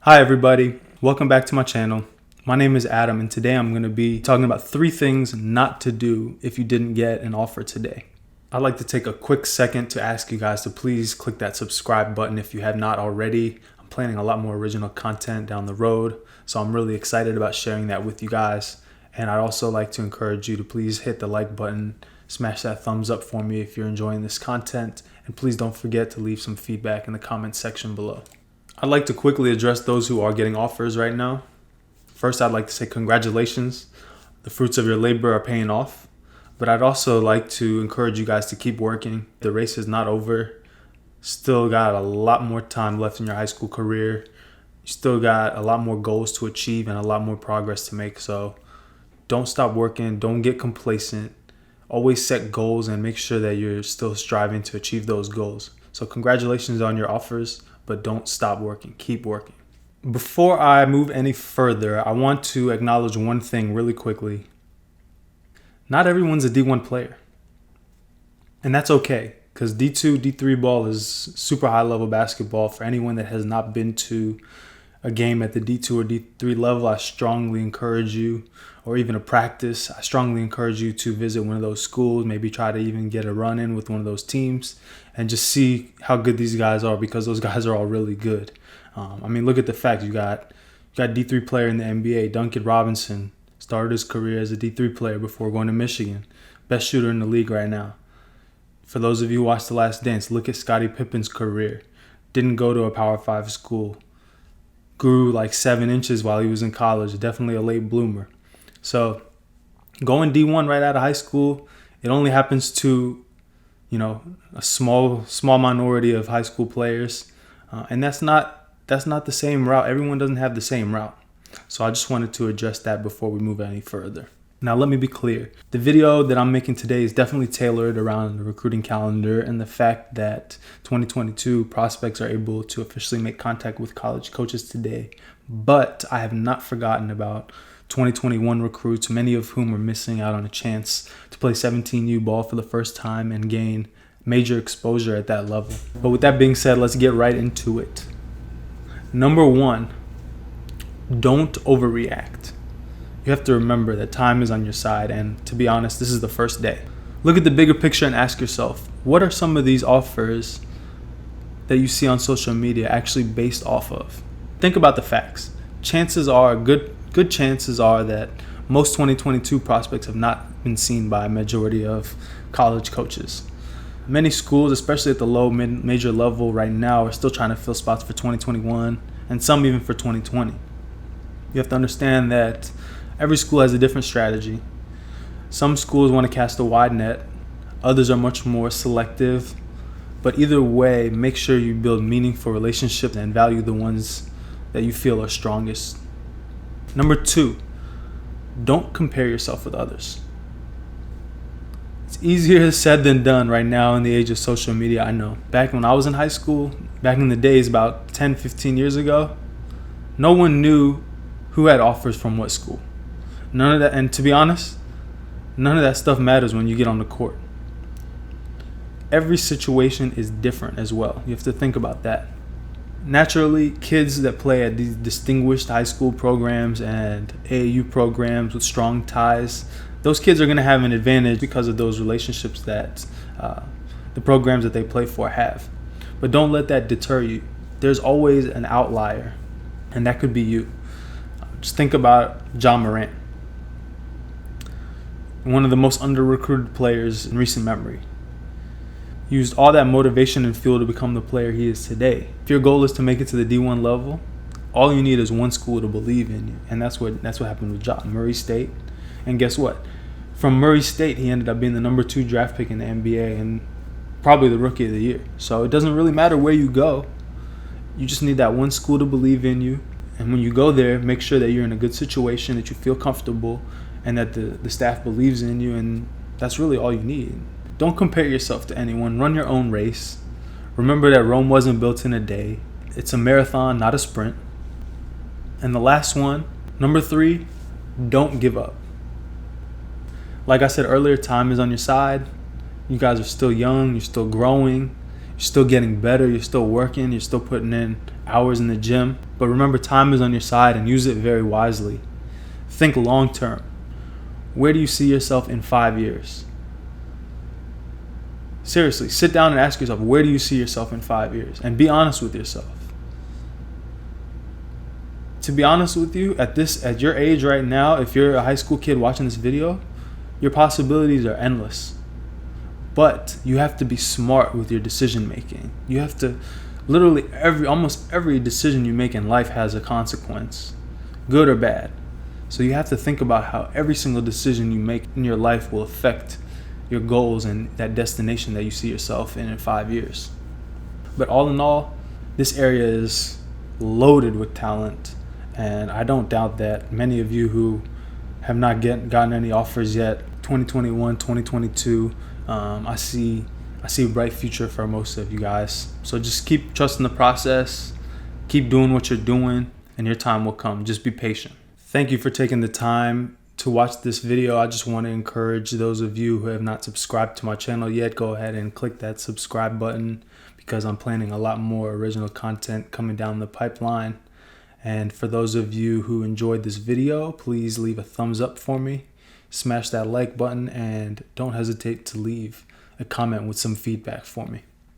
Hi everybody, welcome back to my channel. My name is Adam and today I'm going to be talking about 3 things not to do if you didn't get an offer today. I'd like to take a quick second to ask you guys to please click that subscribe button if you have not already. I'm planning a lot more original content down the road, so I'm really excited about sharing that with you guys. And I'd also like to encourage you to please hit the like button, smash that thumbs up for me if you're enjoying this content, and please don't forget to leave some feedback in the comment section below. I'd like to quickly address those who are getting offers right now. First, I'd like to say congratulations. The fruits of your labor are paying off. But I'd also like to encourage you guys to keep working. The race is not over. Still got a lot more time left in your high school career. You still got a lot more goals to achieve and a lot more progress to make. So don't stop working. Don't get complacent. Always set goals and make sure that you're still striving to achieve those goals. So congratulations on your offers, but don't stop working. Keep working. Before I move any further, I want to acknowledge one thing really quickly. Not everyone's a D1 player. And that's okay, because D2, D3 ball is super high level basketball. For anyone that has not been to a game at the D2 or D3 level, I strongly encourage you, or even a practice, I strongly encourage you to visit one of those schools, maybe try to even get a run in with one of those teams and just see how good these guys are, because those guys are all really good. Look at the facts. You got D3 player in the NBA, Duncan Robinson, started his career as a D3 player before going to Michigan. Best shooter in the league right now. For those of you who watched The Last Dance, look at Scottie Pippen's career. Didn't go to a Power 5 school. Grew like 7 inches while he was in college. Definitely a late bloomer. So going D1 right out of high school, it only happens to, a small minority of high school players. And that's not the same route. Everyone doesn't have the same route. So I just wanted to address that before we move any further. Now, let me be clear. The video that I'm making today is definitely tailored around the recruiting calendar and the fact that 2022 prospects are able to officially make contact with college coaches today. But I have not forgotten about 2021 recruits, many of whom are missing out on a chance to play 17U ball for the first time and gain major exposure at that level. But with that being said, let's get right into it. Number 1, don't overreact. You have to remember that time is on your side, and to be honest, this is the first day. Look at the bigger picture and ask yourself, what are some of these offers that you see on social media actually based off of? Think about the facts. Chances are, good chances are that most 2022 prospects have not been seen by a majority of college coaches. Many schools, especially at the low major level right now, are still trying to fill spots for 2021 and some even for 2020. You have to understand that every school has a different strategy. Some schools want to cast a wide net. Others are much more selective. But either way, make sure you build meaningful relationships and value the ones that you feel are strongest. Number 2, don't compare yourself with others. It's easier said than done right now in the age of social media, I know. Back when I was in high school, back in the days about 10, 15 years ago, no one knew who had offers from what school. None of that, and to be honest, none of that stuff matters when you get on the court. Every situation is different as well. You have to think about that. Naturally, kids that play at these distinguished high school programs and AAU programs with strong ties, those kids are going to have an advantage because of those relationships that the programs that they play for have. But don't let that deter you. There's always an outlier, and that could be you. Just think about Ja Morant, one of the most under-recruited players in recent memory. Used all that motivation and fuel to become the player he is today. If your goal is to make it to the D1 level, all you need is one school to believe in you. And that's what happened with Ja, Murray State. And guess what? From Murray State, he ended up being the number 2 draft pick in the NBA and probably the rookie of the year. So it doesn't really matter where you go. You just need that one school to believe in you. And when you go there, make sure that you're in a good situation, that you feel comfortable, and that the staff believes in you. And that's really all you need. Don't compare yourself to anyone. Run your own race. Remember that Rome wasn't built in a day. It's a marathon, not a sprint. And the last one, number 3, don't give up. Like I said earlier, time is on your side. You guys are still young. You're still growing. You're still getting better. You're still working. You're still putting in hours in the gym. But remember, time is on your side and use it very wisely. Think long term. Where do you see yourself in 5 years? Seriously, sit down and ask yourself, where do you see yourself in 5 years? And be honest with yourself. To be honest with you, at your age right now, if you're a high school kid watching this video, your possibilities are endless. But you have to be smart with your decision making. You have to literally almost every decision you make in life has a consequence, good or bad. So you have to think about how every single decision you make in your life will affect your goals and that destination that you see yourself in 5 years. But all in all, this area is loaded with talent. And I don't doubt that many of you who have not gotten any offers yet, 2021, 2022, I see a bright future for most of you guys. So just keep trusting the process, keep doing what you're doing, and your time will come. Just be patient. Thank you for taking the time to watch this video. I just want to encourage those of you who have not subscribed to my channel yet, go ahead and click that subscribe button, because I'm planning a lot more original content coming down the pipeline. And for those of you who enjoyed this video, please leave a thumbs up for me, smash that like button, and don't hesitate to leave a comment with some feedback for me.